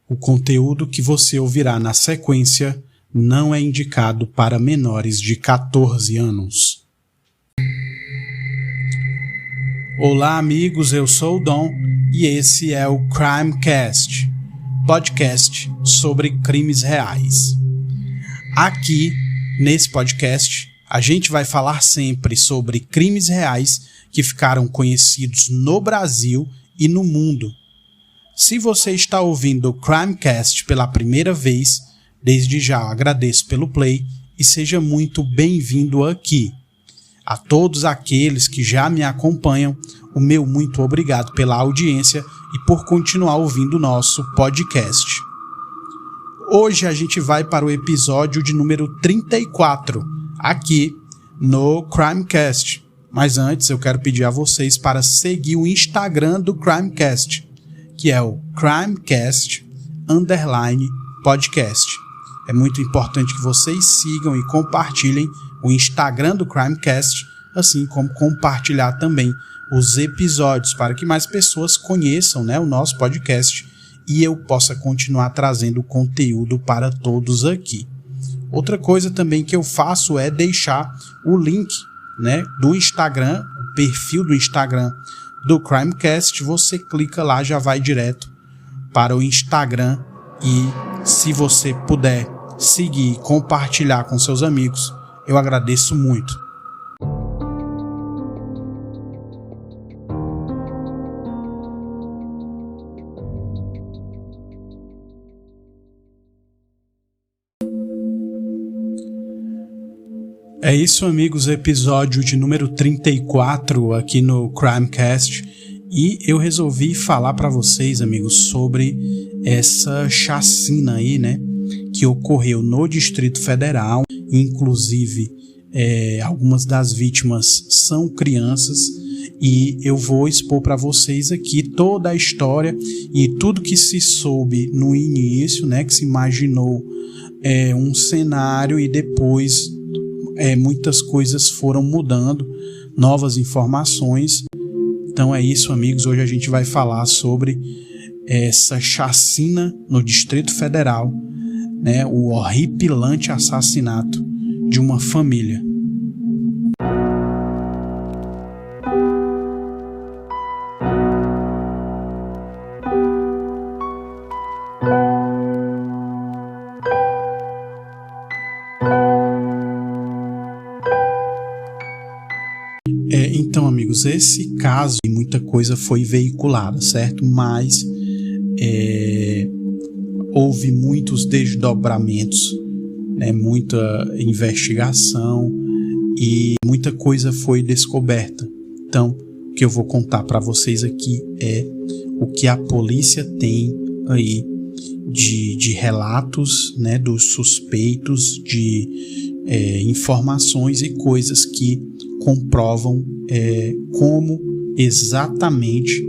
O conteúdo que você ouvirá na sequência não é indicado para menores de 14 anos. Olá, amigos, eu sou o Dom e esse é o Crimecast, podcast sobre crimes reais. Aqui, nesse podcast, a gente vai falar sempre sobre crimes reais que ficaram conhecidos no Brasil e no mundo. Se você está ouvindo o Crimecast pela primeira vez, desde já agradeço pelo play e seja muito bem-vindo aqui. A todos aqueles que já me acompanham, o meu muito obrigado pela audiência e por continuar ouvindo o nosso podcast. Hoje a gente vai para o episódio de número 34, aqui no Crimecast. Mas antes eu quero pedir a vocês para seguir o Instagram do Crimecast, que é o Crimecast_podcast. É muito importante que vocês sigam e compartilhem o Instagram do Crimecast, assim como compartilhar também os episódios para que mais pessoas conheçam, o nosso podcast e eu possa continuar trazendo conteúdo para todos aqui. Outra coisa também que eu faço é deixar o link, do Instagram, o perfil do Instagram do Crimecast. Você clica lá, já vai direto para o Instagram e se você puder seguir e compartilhar com seus amigos, eu agradeço muito. É isso, amigos, episódio de número 34 aqui no Crimecast e eu resolvi falar para vocês, amigos, sobre essa chacina aí, que ocorreu no Distrito Federal. Inclusive, algumas das vítimas são crianças e eu vou expor para vocês aqui toda a história e tudo que se soube no início, que se imaginou um cenário e depois muitas coisas foram mudando, novas informações. Então é isso, amigos, hoje a gente vai falar sobre essa chacina no Distrito Federal, o horripilante assassinato de uma família. Então, amigos, esse caso, muita coisa foi veiculada, certo? Mas houve muitos desdobramentos, muita investigação e muita coisa foi descoberta. Então, o que eu vou contar para vocês aqui é o que a polícia tem aí de relatos, dos suspeitos, de informações e coisas que comprovam como exatamente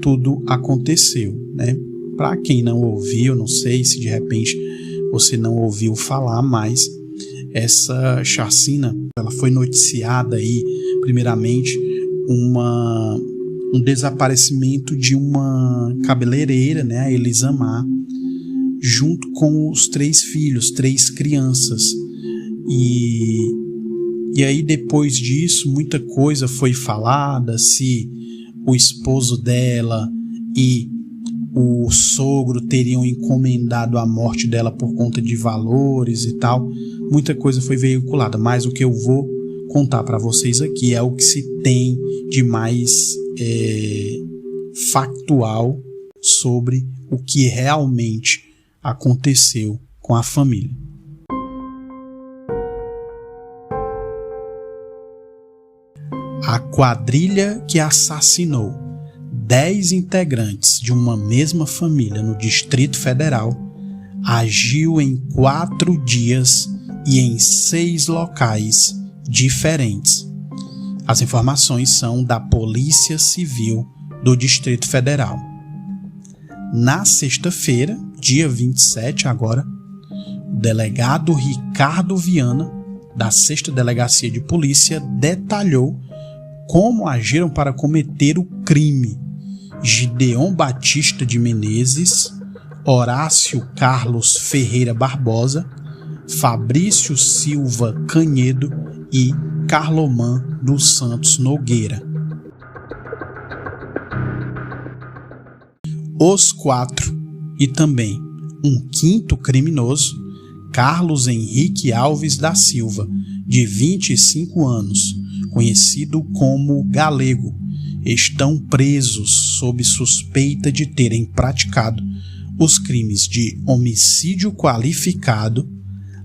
tudo aconteceu, Para quem não ouviu, não sei se de repente você não ouviu falar, mas essa chacina, ela foi noticiada aí, primeiramente, um desaparecimento de uma cabeleireira, a Elisamar, junto com os 3 filhos, 3 crianças. E aí depois disso muita coisa foi falada, se o esposo dela e o sogro teriam encomendado a morte dela por conta de valores e tal. Muita coisa foi veiculada, mas o que eu vou contar para vocês aqui é o que se tem de mais factual sobre o que realmente aconteceu com a família. A quadrilha que assassinou 10 integrantes de uma mesma família no Distrito Federal agiu em 4 dias e em 6 locais diferentes. As informações são da Polícia Civil do Distrito Federal. Na sexta-feira, dia 27 agora, o delegado Ricardo Viana, da 6ª Delegacia de Polícia, detalhou como agiram para cometer o crime. Gideon Batista de Menezes, Horácio Carlos Ferreira Barbosa, Fabrício Silva Canedo e Carlomã dos Santos Nogueira. Os 4 e também um 5º criminoso, Carlos Henrique Alves da Silva, de 25 anos, conhecido como Galego, estão presos sob suspeita de terem praticado os crimes de homicídio qualificado,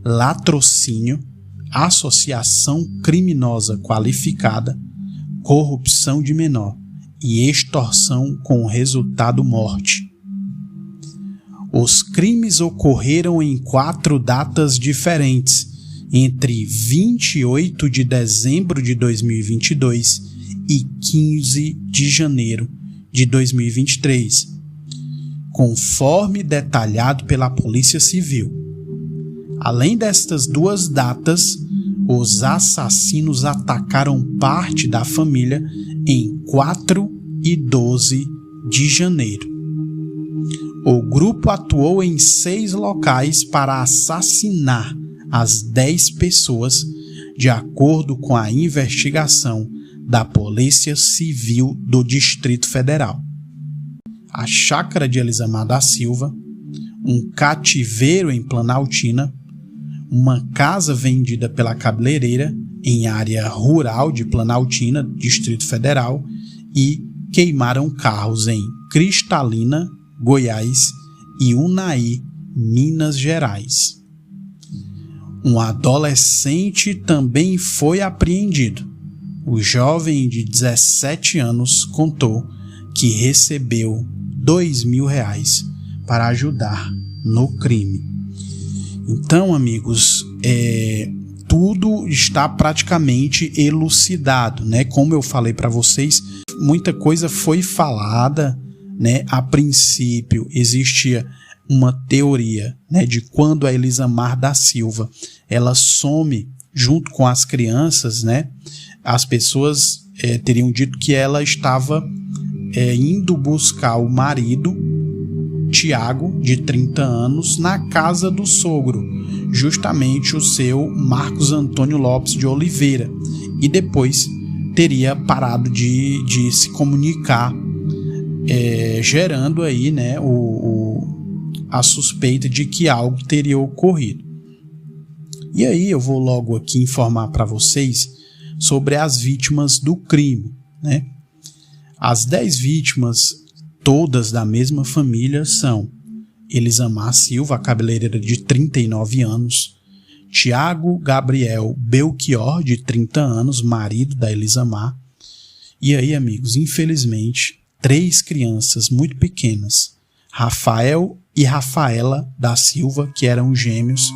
latrocínio, associação criminosa qualificada, corrupção de menor e extorsão com resultado morte. Os crimes ocorreram em 4 datas diferentes, entre 28 de dezembro de 2022 e 15 de janeiro de 2023, conforme detalhado pela Polícia Civil. Além destas 2 datas, os assassinos atacaram parte da família em 4 e 12 de janeiro. O grupo atuou em 6 locais para assassinar as 10 pessoas, de acordo com a investigação da Polícia Civil do Distrito Federal. A chácara de Elisamar da Silva, um cativeiro em Planaltina, uma casa vendida pela cabeleireira em área rural de Planaltina, Distrito Federal, e queimaram carros em Cristalina, Goiás e Unai, Minas Gerais. Um adolescente também foi apreendido. O jovem de 17 anos contou que recebeu R$2.000 para ajudar no crime. Então, amigos, tudo está praticamente elucidado, né? Como eu falei para vocês, muita coisa foi falada, né? A princípio existia uma teoria, né, de quando a Elisamar da Silva ela some junto com as crianças, né? As pessoas teriam dito que ela estava indo buscar o marido, Tiago, de 30 anos, na casa do sogro, justamente o seu Marcos Antônio Lopes de Oliveira, e depois teria parado de se comunicar, gerando aí, né, a suspeita de que algo teria ocorrido. E aí eu vou logo aqui informar para vocês sobre as vítimas do crime, né? As 10 vítimas, todas da mesma família, são Elisamar Silva, a cabeleireira de 39 anos, Tiago Gabriel Belchior, de 30 anos, marido da Elisamar. E aí, amigos, infelizmente, 3 crianças muito pequenas, Rafael e Rafaela da Silva, que eram gêmeos,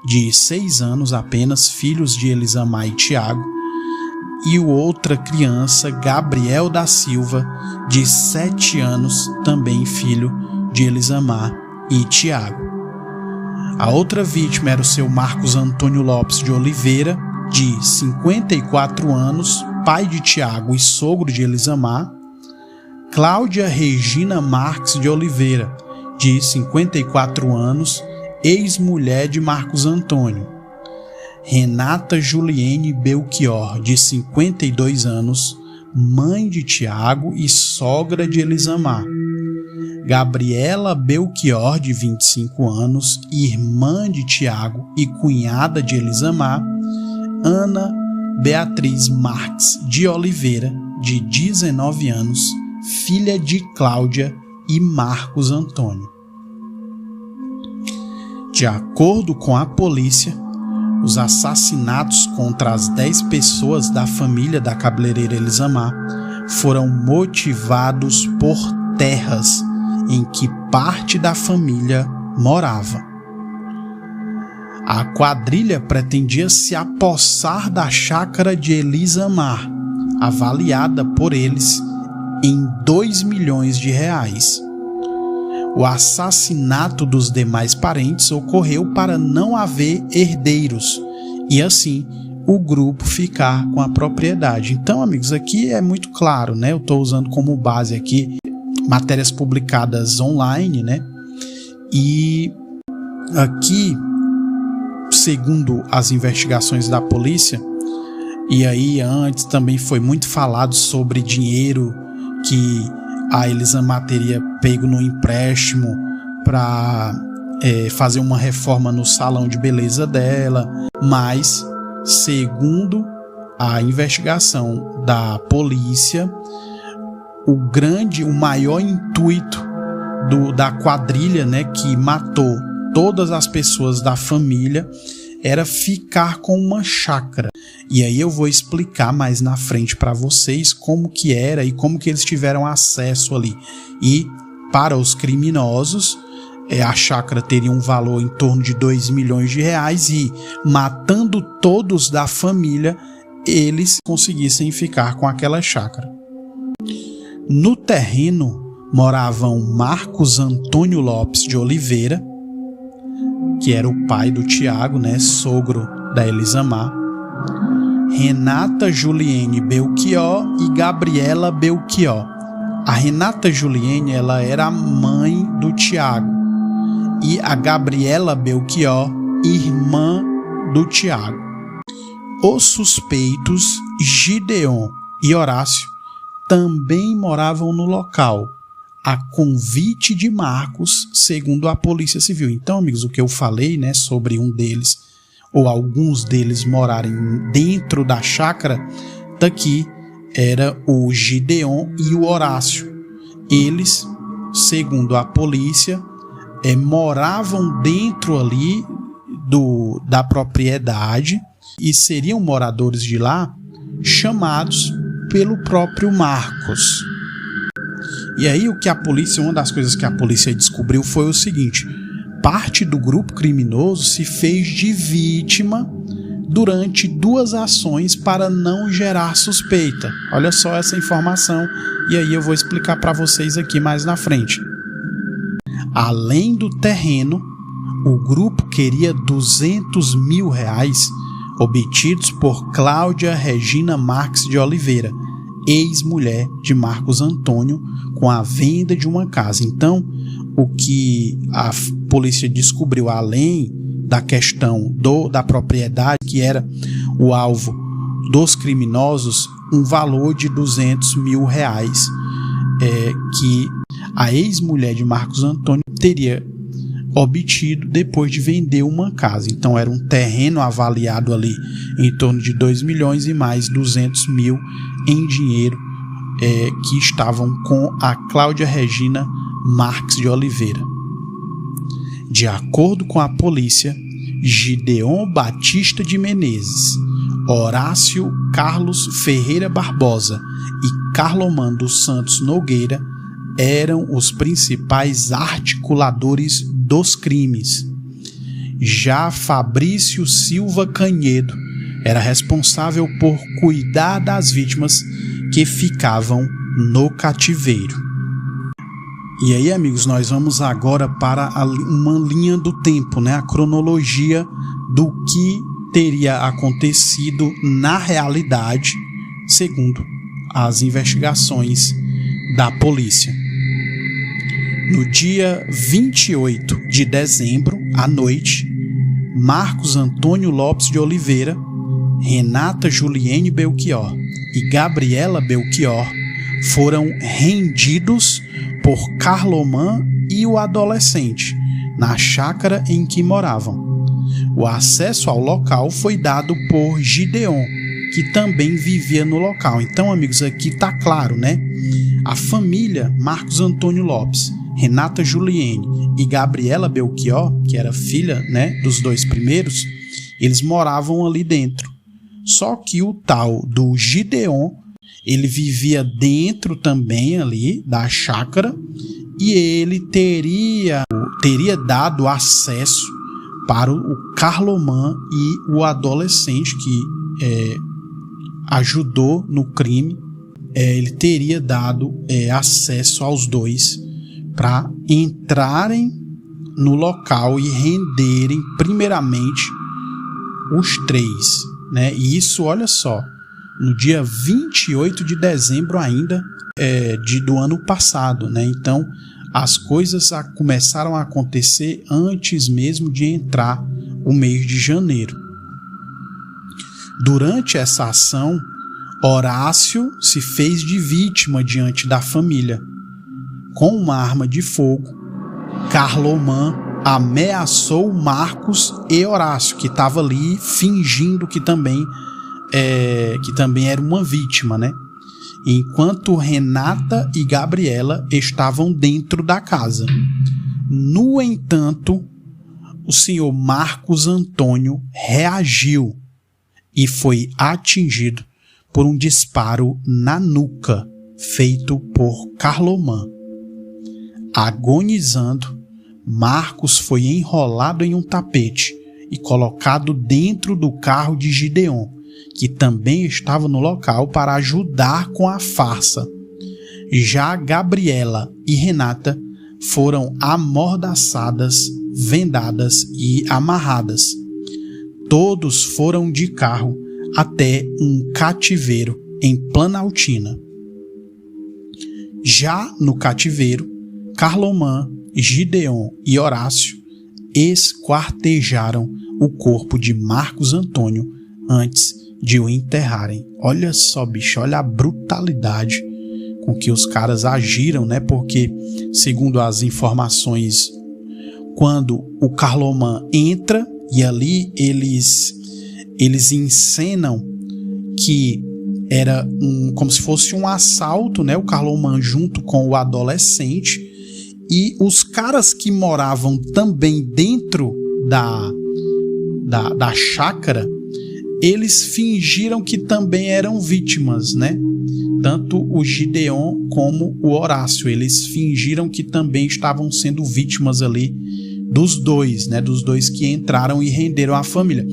de 6 anos apenas, filhos de Elisamar e Tiago, e outra criança, Gabriel da Silva, de 7 anos, também filho de Elisamar e Tiago. A outra vítima era o seu Marcos Antônio Lopes de Oliveira, de 54 anos, pai de Tiago e sogro de Elisamar. Cláudia Regina Marques de Oliveira, de 54 anos, ex-mulher de Marcos Antônio. Renata Juliene Belchior, de 52 anos, mãe de Tiago e sogra de Elisamar. Gabriela Belchior, de 25 anos, irmã de Tiago e cunhada de Elisamar. Ana Beatriz Marques de Oliveira, de 19 anos, filha de Cláudia e Marcos Antônio. De acordo com a polícia, os assassinatos contra as 10 pessoas da família da cabeleireira Elisamar foram motivados por terras em que parte da família morava. A quadrilha pretendia se apossar da chácara de Elisamar, avaliada por eles em R$2 milhões. O assassinato dos demais parentes ocorreu para não haver herdeiros e assim o grupo ficar com a propriedade. Então, amigos, aqui é muito claro, né? Eu estou usando como base aqui matérias publicadas online, né? E aqui, segundo as investigações da polícia, e aí antes também foi muito falado sobre dinheiro que a Elisama teria pego no empréstimo para fazer uma reforma no salão de beleza dela, mas segundo a investigação da polícia, o maior intuito da quadrilha, né, que matou todas as pessoas da família, era ficar com uma chácara. E aí eu vou explicar mais na frente para vocês como que era e como que eles tiveram acesso ali. E para os criminosos, a chácara teria um valor em torno de 2 milhões de reais e, matando todos da família, eles conseguissem ficar com aquela chácara. No terreno moravam Marcos Antônio Lopes de Oliveira, que era o pai do Tiago, né, sogro da Elisama, Renata Juliene Belchior e Gabriela Belchior. A Renata Juliene, ela era a mãe do Tiago, e a Gabriela Belchior, irmã do Tiago. Os suspeitos Gideon e Horácio também moravam no local, a convite de Marcos, segundo a Polícia Civil. Então, amigos, o que eu falei, né, sobre um deles, ou alguns deles morarem dentro da chácara, daqui era o Gideon e o Horácio. Eles, segundo a polícia, moravam dentro ali da propriedade e seriam moradores de lá, chamados pelo próprio Marcos. E aí uma das coisas que a polícia descobriu foi o seguinte: parte do grupo criminoso se fez de vítima durante 2 ações para não gerar suspeita. Olha só essa informação, e aí eu vou explicar para vocês aqui mais na frente. Além do terreno, o grupo queria 200 mil reais obtidos por Cláudia Regina Marques de Oliveira, ex-mulher de Marcos Antônio, com a venda de uma casa. Então, o que a polícia descobriu, além da questão da propriedade, que era o alvo dos criminosos, um valor de 200 mil reais, que a ex-mulher de Marcos Antônio teria obtido depois de vender uma casa. Então, era um terreno avaliado ali em torno de 2 milhões e mais 200 mil em dinheiro, que estavam com a Cláudia Regina Marques de Oliveira. De acordo com a polícia, Gideon Batista de Menezes, Horácio Carlos Ferreira Barbosa e Carlomán dos Santos Nogueira eram os principais articuladores dos crimes. Já Fabrício Silva Canedo era responsável por cuidar das vítimas que ficavam no cativeiro. E aí, amigos, nós vamos agora para uma linha do tempo, né? A cronologia do que teria acontecido na realidade, segundo as investigações da polícia. No dia 28 de dezembro, à noite, Marcos Antônio Lopes de Oliveira, Renata Juliene Belchior e Gabriela Belchior foram rendidos por Carlomán e o adolescente na chácara em que moravam. O acesso ao local foi dado por Gideon, que também vivia no local. Então, amigos, aqui está claro, né? A família Marcos Antônio Lopes, Renata Juliene e Gabriela Belchior, que era filha, né, dos 2 primeiros, eles moravam ali dentro. Só que o tal do Gideon, ele vivia dentro também ali da chácara, e ele teria dado acesso para o Carlomán e o adolescente que ajudou no crime. Ele teria dado acesso aos 2 para entrarem no local e renderem primeiramente os 3, né? E isso, olha só, no dia 28 de dezembro ainda do ano passado, né? Então, as coisas começaram a acontecer antes mesmo de entrar o mês de janeiro. Durante essa ação, Horácio se fez de vítima diante da família. Com uma arma de fogo, Carlomã ameaçou Marcos e Horácio, que estava ali fingindo que também era uma vítima, né? Enquanto Renata e Gabriela estavam dentro da casa. No entanto, o senhor Marcos Antônio reagiu e foi atingido por um disparo na nuca feito por Carlomã. Agonizando, Marcos foi enrolado em um tapete e colocado dentro do carro de Gideon, que também estava no local para ajudar com a farsa. Já Gabriela e Renata foram amordaçadas, vendadas e amarradas. Todos foram de carro até um cativeiro em Planaltina. Já no cativeiro, Carlomã, Gideon e Horácio esquartejaram o corpo de Marcos Antônio antes de o enterrarem. Olha só, bicho, olha a brutalidade com que os caras agiram, né? Porque, segundo as informações, quando o Carlomã entra e ali eles encenam que era como se fosse um assalto, né? O Carlomã junto com o adolescente, e os caras que moravam também dentro da chácara, eles fingiram que também eram vítimas, né? Tanto o Gideon como o Horácio, eles fingiram que também estavam sendo vítimas ali dos dois, né? Dos dois que entraram e renderam a família.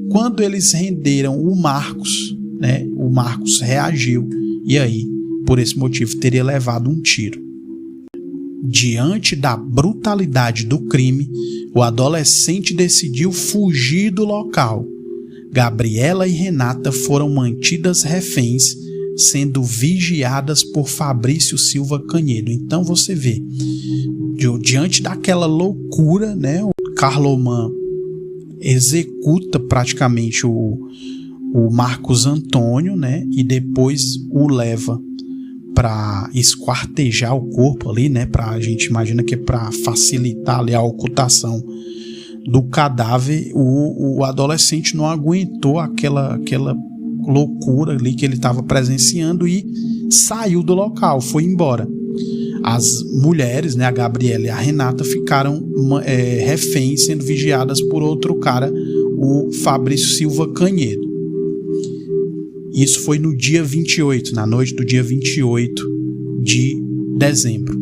Quando eles renderam o Marcos, né? O Marcos reagiu e aí, por esse motivo, teria levado um tiro. Diante da brutalidade do crime, o adolescente decidiu fugir do local. Gabriela e Renata foram mantidas reféns, sendo vigiadas por Fabrício Silva Canedo. Então você vê, diante daquela loucura, né, o Carlomã executa praticamente o Marcos Antônio, né, e depois o leva para esquartejar o corpo ali, né, a gente imagina que é para facilitar ali a ocultação do cadáver. O adolescente não aguentou aquela loucura ali que ele estava presenciando e saiu do local, foi embora. As mulheres, né, a Gabriela e a Renata, ficaram reféns, sendo vigiadas por outro cara, o Fabrício Silva Canedo. Isso foi no dia 28, na noite do dia 28 de dezembro.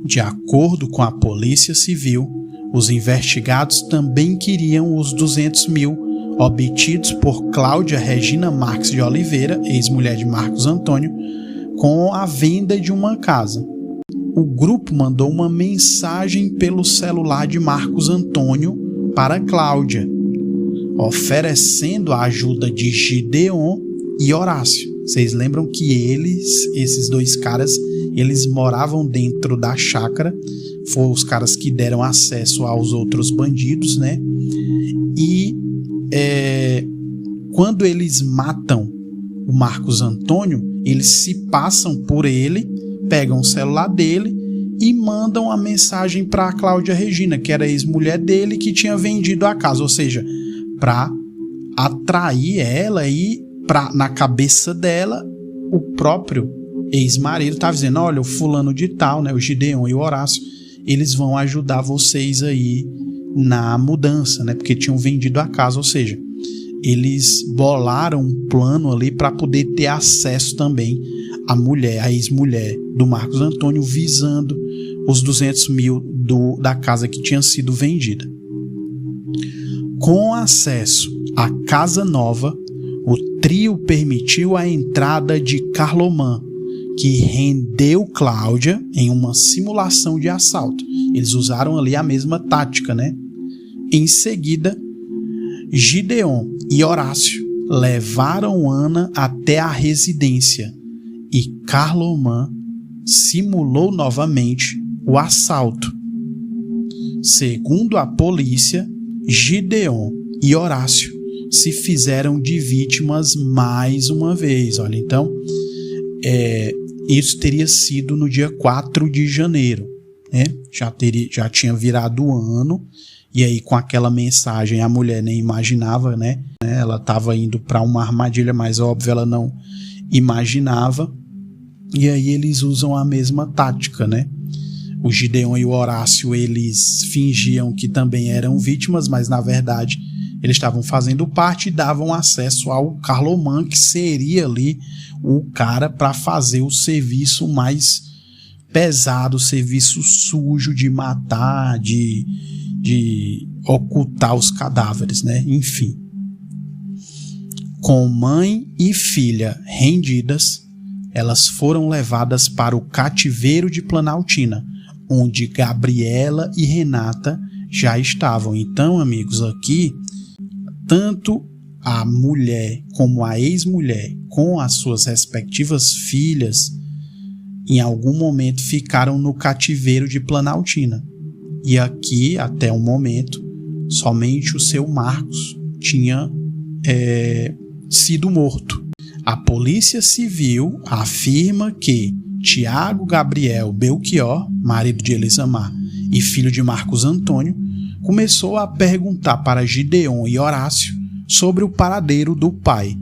De acordo com a Polícia Civil, os investigados também queriam os 200 mil obtidos por Cláudia Regina Marques de Oliveira, ex-mulher de Marcos Antônio, com a venda de uma casa. O grupo mandou uma mensagem pelo celular de Marcos Antônio para Cláudia, oferecendo a ajuda de Gideon e Horácio. Vocês lembram que esses dois caras, eles moravam dentro da chácara, foram os caras que deram acesso aos outros bandidos, né? E quando eles matam o Marcos Antônio, eles se passam por ele, pegam o celular dele e mandam a mensagem para a Cláudia Regina, que era a ex-mulher dele, que tinha vendido a casa, ou seja, para atrair ela e na cabeça dela, o próprio ex-marido estava dizendo: olha, o fulano de tal, né, o Gideon e o Horácio, eles vão ajudar vocês aí na mudança, né, porque tinham vendido a casa, ou seja, eles bolaram um plano ali para poder ter acesso também à mulher, a ex-mulher do Marcos Antônio, visando os 200 mil da casa que tinha sido vendida. Com acesso à casa nova, o trio permitiu a entrada de Carlomã, que rendeu Cláudia em uma simulação de assalto. Eles usaram ali a mesma tática, né? Em seguida, Gideon e Horácio levaram Ana até a residência e Carlomã simulou novamente o assalto. Segundo a polícia, Gideon e Horácio se fizeram de vítimas mais uma vez. Olha, então, isso teria sido no dia 4 de janeiro, né? Já tinha virado o ano, e aí com aquela mensagem a mulher nem imaginava, né? Ela estava indo para uma armadilha, mas óbvio ela não imaginava. E aí eles usam a mesma tática, né? O Gideon e o Horácio, eles fingiam que também eram vítimas, mas na verdade eles estavam fazendo parte e davam acesso ao Carloman, que seria ali o cara para fazer o serviço mais pesado, o serviço sujo de matar, de ocultar os cadáveres, né? Enfim. Com mãe e filha rendidas, elas foram levadas para o cativeiro de Planaltina, onde Gabriela e Renata já estavam. Então, amigos, aqui, tanto a mulher como a ex-mulher, com as suas respectivas filhas, em algum momento ficaram no cativeiro de Planaltina. E aqui, até o momento, somente o seu Marcos tinha sido morto. A Polícia Civil afirma que Tiago Gabriel Belchior, marido de Elisamar e filho de Marcos Antônio, começou a perguntar para Gideon e Horácio sobre o paradeiro do pai.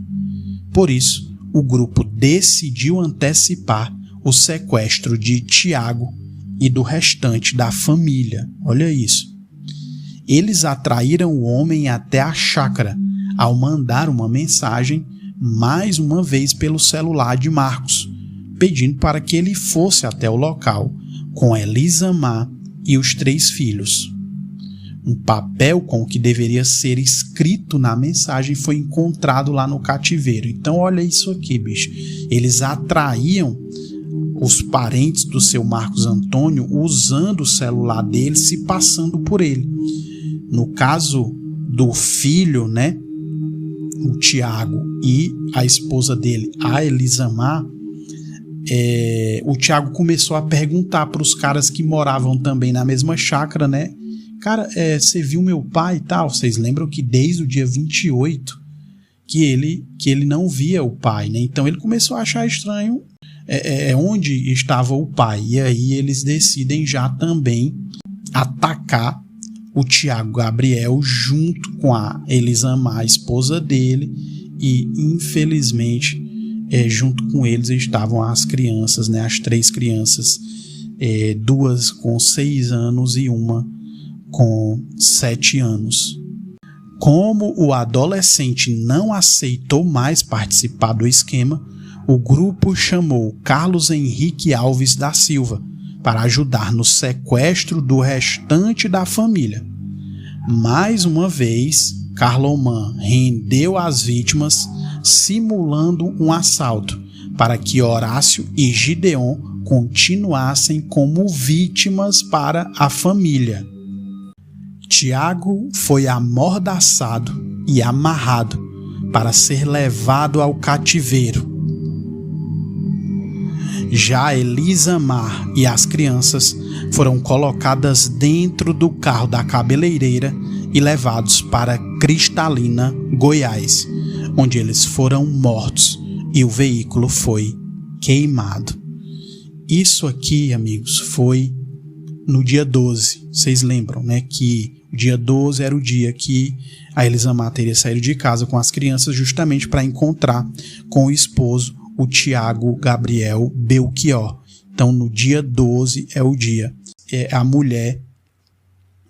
Por isso, o grupo decidiu antecipar o sequestro de Tiago e do restante da família. Olha isso. Eles atraíram o homem até a chácara ao mandar uma mensagem mais uma vez pelo celular de Marcos, pedindo para que ele fosse até o local com Elisamar e os 3 filhos. Um papel com o que deveria ser escrito na mensagem foi encontrado lá no cativeiro. Então olha isso aqui, bicho. Eles atraíam os parentes do seu Marcos Antônio usando o celular dele, se passando por ele. No caso do filho, né, o Tiago, e a esposa dele, a Elisamar, o Tiago começou a perguntar para os caras que moravam também na mesma chácara, né? Cara, você viu meu pai e tal? Vocês lembram que desde o dia 28 que ele não via o pai, né? Então ele começou a achar estranho onde estava o pai. E aí eles decidem já também atacar o Tiago Gabriel junto com a Elisamar, a esposa dele, e infelizmente junto com eles estavam as crianças, né, as 3 crianças, 2 com 6 anos e uma com 7 anos. Como o adolescente não aceitou mais participar do esquema, o grupo chamou Carlos Henrique Alves da Silva para ajudar no sequestro do restante da família. Mais uma vez, Carloman rendeu as vítimas, simulando um assalto, para que Horácio e Gideon continuassem como vítimas para a família. Tiago foi amordaçado e amarrado para ser levado ao cativeiro. Já Elisamar e as crianças foram colocadas dentro do carro da cabeleireira e levados para Cristalina, Goiás, onde eles foram mortos e o veículo foi queimado. Isso aqui, amigos, foi no dia 12. Vocês lembram, né, que o dia 12 era o dia que a Elisamar teria saído de casa com as crianças justamente para encontrar com o esposo, o Tiago Gabriel Belchior. Então, no dia 12 é o dia. A mulher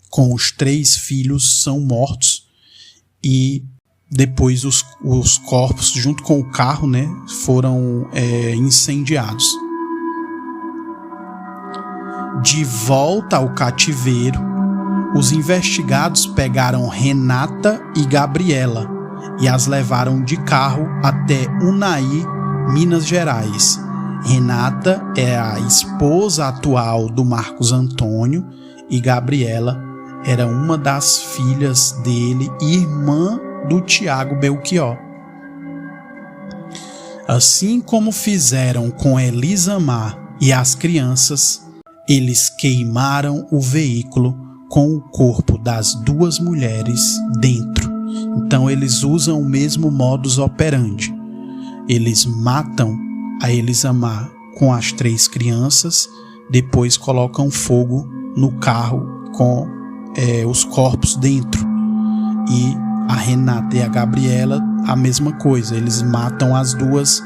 com os 3 filhos são mortos e depois os corpos, junto com o carro, né, foram incendiados. De volta ao cativeiro, os investigados pegaram Renata e Gabriela e as levaram de carro até Unai, Minas Gerais. Renata é a esposa atual do Marcos Antônio e Gabriela era uma das filhas dele e irmã do Tiago Belchior. Assim como fizeram com Elisamar e as crianças, Eles queimaram o veículo com o corpo das 2 mulheres dentro. Então eles usam o mesmo modus operandi. Eles matam a Elisamar com as 3 crianças, depois colocam fogo no carro com os corpos dentro. E a Renata e a Gabriela, a mesma coisa. Eles matam as 2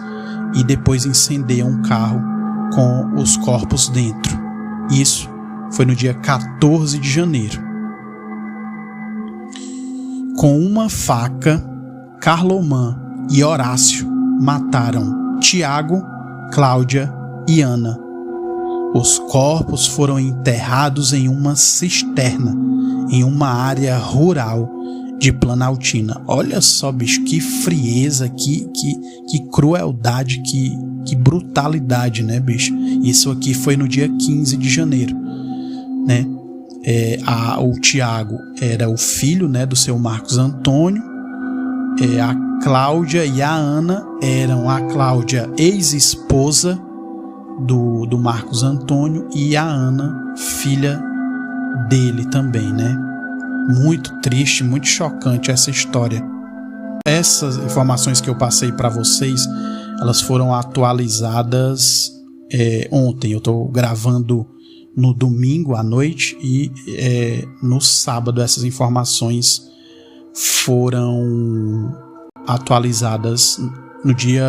e depois incendeiam o carro com os corpos dentro. Isso foi no dia 14 de janeiro. Com uma faca, Carlomán e Horácio mataram Tiago, Cláudia e Ana. Os corpos foram enterrados em uma cisterna, em uma área rural de Planaltina. Olha só, bicho, que frieza, que crueldade, que brutalidade, né, bicho? Isso aqui foi no dia 15 de janeiro, né? O Tiago era o filho, né, do seu Marcos Antônio. A Cláudia e a Ana eram a Cláudia ex-esposa do Marcos Antônio e a Ana filha dele também, né? Muito triste, muito chocante essa história. Essas informações que eu passei para vocês, elas foram atualizadas ontem. Eu estou gravando no domingo à noite e no sábado essas informações foram atualizadas no dia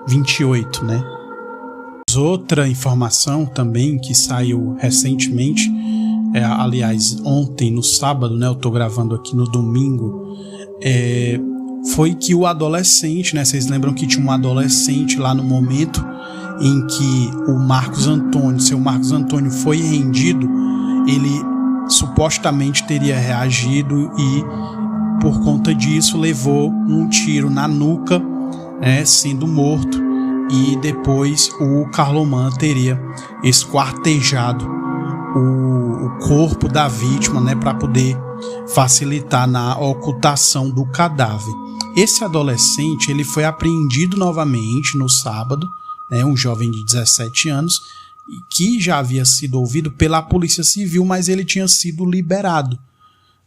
28, né? Outra informação também que saiu recentemente, aliás, ontem no sábado, né? Eu tô gravando aqui no domingo, foi que o adolescente, né? Vocês lembram que tinha um adolescente lá no momento em que o Marcos Antônio, seu Marcos Antônio foi rendido, ele supostamente teria reagido e por conta disso levou um tiro na nuca, sendo morto, e depois o Carlomán teria esquartejado o corpo da vítima, né, para poder facilitar na ocultação do cadáver. Esse adolescente ele foi apreendido novamente no sábado, um jovem de 17 anos, que já havia sido ouvido pela Polícia Civil, mas ele tinha sido liberado.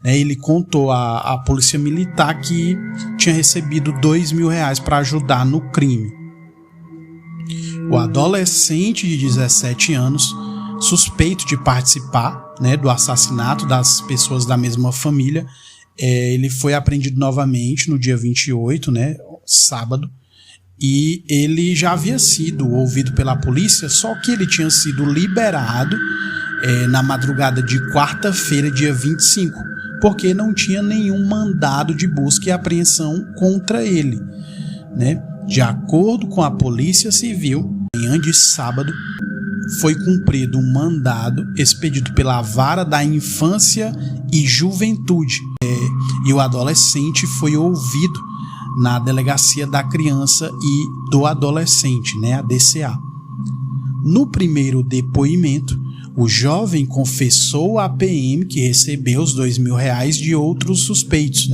Ele contou à Polícia Militar que tinha recebido R$2.000 para ajudar no crime. O adolescente de 17 anos, suspeito de participar, do assassinato das pessoas da mesma família, ele foi apreendido novamente no dia 28, sábado, e ele já havia sido ouvido pela polícia, só que ele tinha sido liberado na madrugada de quarta-feira, dia 25, porque não tinha nenhum mandado de busca e apreensão contra ele, De acordo com a Polícia Civil, manhã de sábado, foi cumprido um mandado expedido pela Vara da Infância e Juventude, e o adolescente foi ouvido na Delegacia da Criança e do Adolescente, a DCA. No primeiro depoimento, o jovem confessou à PM que recebeu os R$2.000 de outros suspeitos,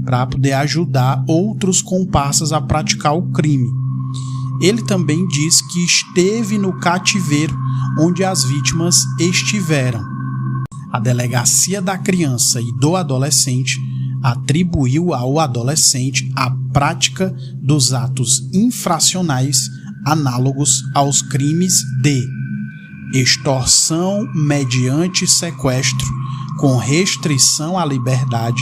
para poder ajudar outros comparsas a praticar o crime. Ele também diz que esteve no cativeiro onde as vítimas estiveram. A Delegacia da Criança e do Adolescente atribuiu ao adolescente a prática dos atos infracionais análogos aos crimes de extorsão mediante sequestro com restrição à liberdade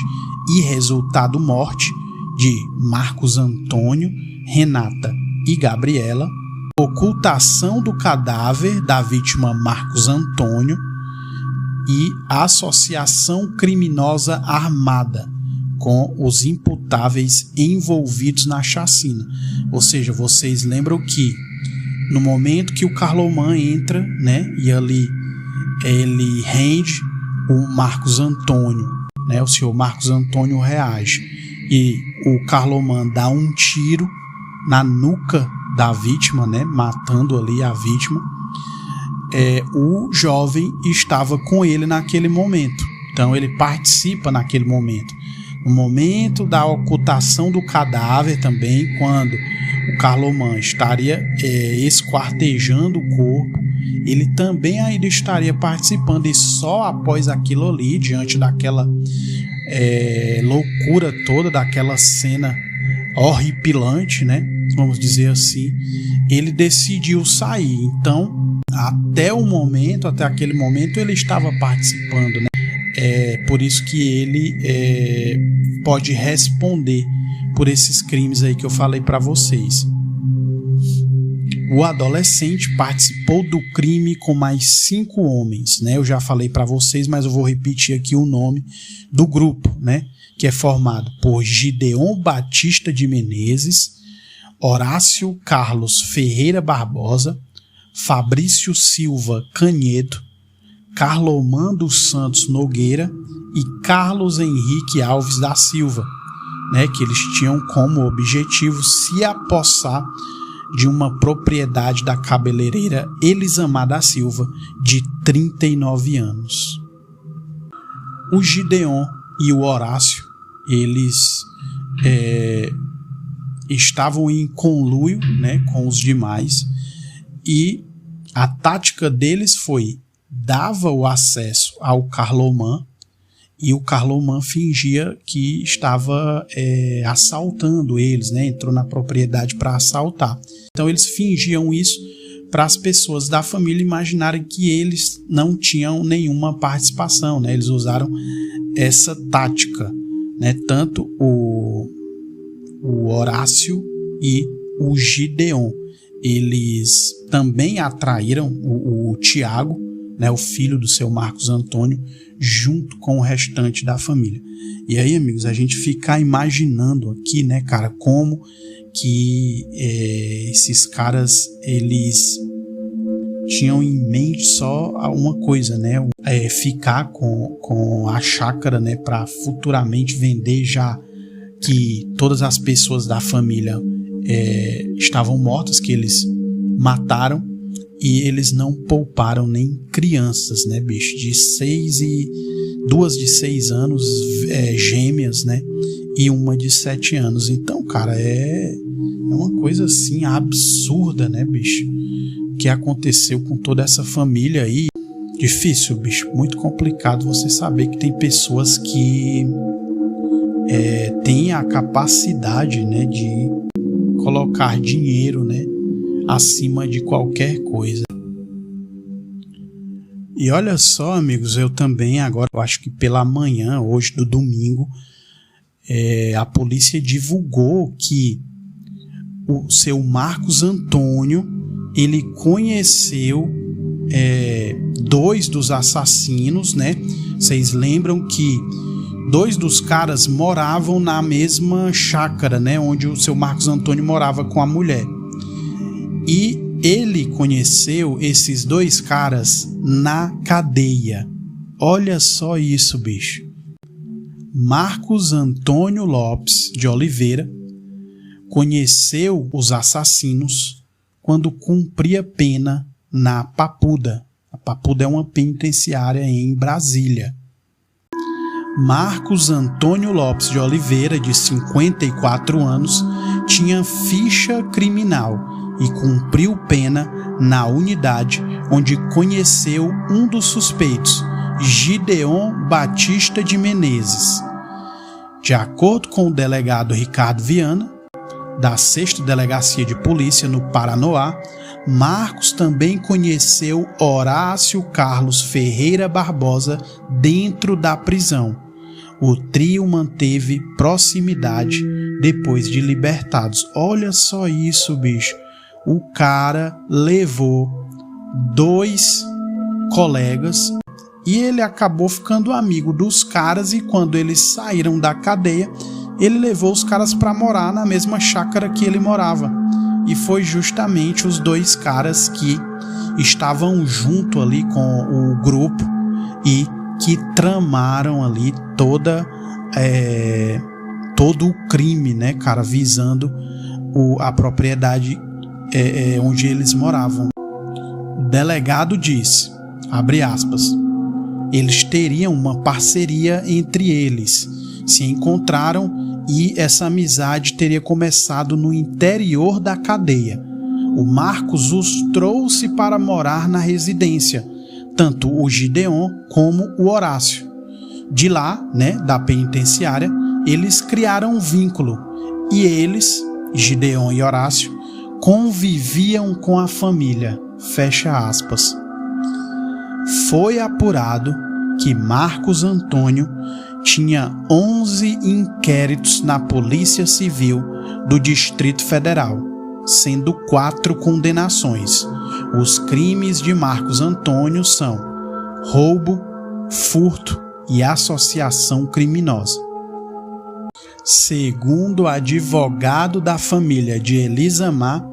e resultado morte de Marcos Antônio, Renata e Gabriela, ocultação do cadáver da vítima Marcos Antônio e associação criminosa armada com os imputáveis envolvidos na chacina. Ou seja, vocês lembram que no momento que o Carlomán entra, e ali ele rende o Marcos Antônio, o senhor Marcos Antônio reage e o Carlomán dá um tiro na nuca da vítima, matando ali a vítima. O jovem estava com ele naquele momento, então ele participa naquele momento. No momento da ocultação do cadáver também, quando o Carlomán estaria esquartejando o corpo, ele também ainda estaria participando, e só após aquilo ali, diante daquela loucura toda, daquela cena horripilante, né? Vamos dizer assim, ele decidiu sair. Então, até aquele momento, ele estava participando, né? Por isso que ele pode responder por esses crimes aí que eu falei para vocês. O adolescente participou do crime com mais 5 homens, né? Eu já falei para vocês, mas eu vou repetir aqui o nome do grupo, né? Que é formado por Gideon Batista de Menezes, Horácio Carlos Ferreira Barbosa, Fabrício Silva Canedo, Carlomán dos Santos Nogueira e Carlos Henrique Alves da Silva, né? Que eles tinham como objetivo se apossar de uma propriedade da cabeleireira Elisamar da Silva, de 39 anos. O Gideon e o Horácio, eles estavam em conluio, né, com os demais, e a tática deles foi: dava o acesso ao Carlomán, e o Carlomán fingia que estava assaltando eles, né? Entrou na propriedade para assaltar. Então eles fingiam isso para as pessoas da família imaginarem que eles não tinham nenhuma participação, né? Eles usaram essa tática, né? Tanto o Horácio e o Gideon, eles também atraíram o Tiago, né, o filho do seu Marcos Antônio, junto com o restante da família. E aí, amigos, a gente fica imaginando aqui, né, cara, como que esses caras, eles tinham em mente só uma coisa, né, ficar com a chácara, né, para futuramente vender, já que todas as pessoas da família estavam mortas, que eles mataram. E eles não pouparam nem crianças, né, bicho? Duas de 6 anos, gêmeas, né? E uma de 7 anos. Então, cara, é uma coisa assim absurda, né, bicho? Que aconteceu com toda essa família aí. Difícil, bicho. Muito complicado você saber que tem pessoas que têm a capacidade, né, de colocar dinheiro, né, acima de qualquer coisa. E olha só, amigos, eu também agora, eu acho que pela manhã, hoje do domingo, a polícia divulgou que o seu Marcos Antônio, ele conheceu 2 dos assassinos, né? Vocês lembram que 2 dos caras moravam na mesma chácara, né? Onde o seu Marcos Antônio morava com a mulher. E ele conheceu esses 2 caras na cadeia. Olha só isso, bicho. Marcos Antônio Lopes de Oliveira conheceu os assassinos quando cumpria pena na Papuda. A Papuda é uma penitenciária em Brasília. Marcos Antônio Lopes de Oliveira, de 54 anos, tinha ficha criminal e cumpriu pena na unidade onde conheceu um dos suspeitos, Gideon Batista de Menezes. De acordo com o delegado Ricardo Viana, da 6ª Delegacia de Polícia no Paranoá, Marcos também conheceu Horácio Carlos Ferreira Barbosa dentro da prisão. O trio manteve proximidade depois de libertados. Olha só isso, bicho. O cara levou 2 colegas e ele acabou ficando amigo dos caras, e quando eles saíram da cadeia, ele levou os caras para morar na mesma chácara que ele morava. E foi justamente os 2 caras que estavam junto ali com o grupo e que tramaram ali todo o crime, né, cara, visando a propriedade onde eles moravam. O delegado disse, abre aspas, eles teriam uma parceria entre eles, se encontraram e essa amizade teria começado no interior da cadeia. o Marcos os trouxe para morar na residência, tanto o Gideon como o Horácio. De lá, da penitenciária, eles criaram um vínculo e eles, Gideon e Horácio, conviviam com a família. Fecha aspas. Foi apurado que Marcos Antônio tinha 11 inquéritos na Polícia Civil do Distrito Federal, sendo 4 condenações. Os crimes de Marcos Antônio são roubo, furto e associação criminosa. Segundo o advogado da família de Elisamar,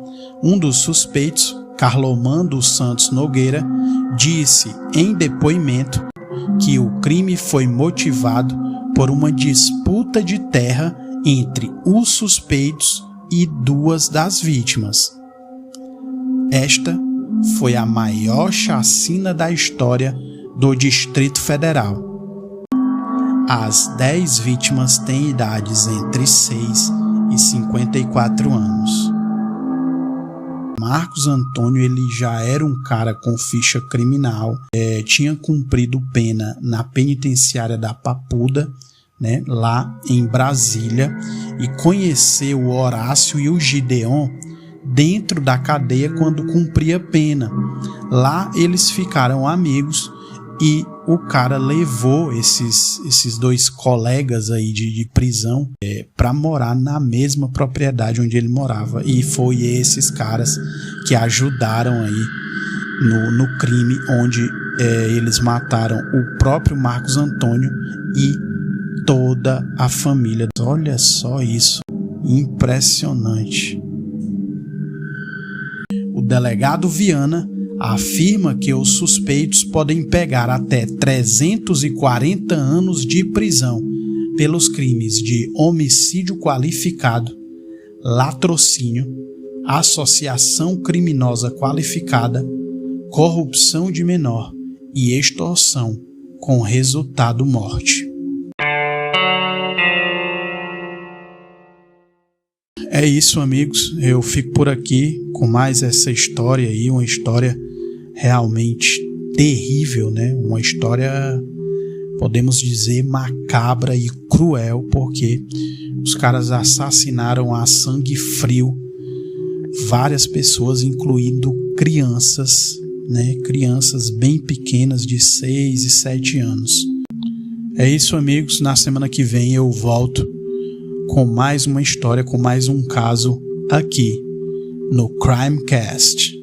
um dos suspeitos, Carlomando Santos Nogueira, disse em depoimento que o crime foi motivado por uma disputa de terra entre os suspeitos e 2 das vítimas. Esta foi a maior chacina da história do Distrito Federal. As 10 vítimas têm idades entre 6 e 54 anos. Marcos Antônio ele já era um cara com ficha criminal, tinha cumprido pena na penitenciária da Papuda, lá em Brasília, e conheceu o Horácio e o Gideon dentro da cadeia quando cumpria pena. Lá eles ficaram amigos e o cara levou esses 2 colegas aí de prisão para morar na mesma propriedade onde ele morava. E foi esses caras que ajudaram aí no crime onde eles mataram o próprio Marcos Antônio e toda a família. Olha só isso, impressionante. O delegado Viana afirma que os suspeitos podem pegar até 340 anos de prisão pelos crimes de homicídio qualificado, latrocínio, associação criminosa qualificada, corrupção de menor e extorsão, com resultado morte. É isso, amigos. Eu fico por aqui com mais essa história aí, uma história realmente terrível, Uma história, podemos dizer, macabra e cruel, porque os caras assassinaram a sangue frio várias pessoas, incluindo crianças, Crianças bem pequenas de 6 e 7 anos. É isso, amigos. Na semana que vem eu volto com mais uma história, com mais um caso aqui no Crimecast.